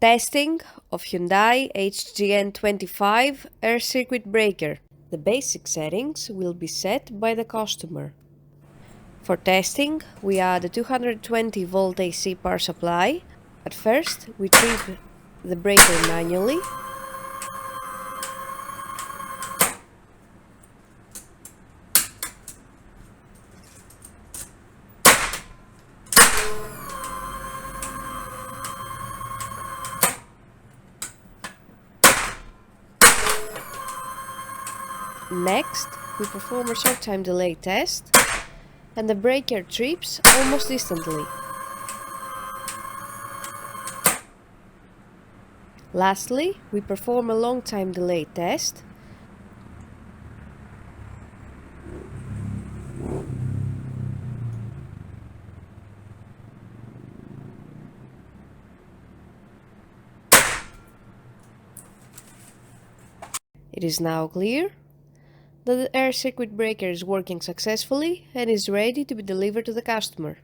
Testing of Hyundai HGN25 air circuit breaker. The basic settings will be set by the customer. For testing, we add a 220 volt AC power supply. At first, we trip the breaker manually. Next, we perform a short time delay test, and the breaker trips almost instantly. Lastly, we perform a long time delay test. It is now clear that the air circuit breaker is working successfully and is ready to be delivered to the customer.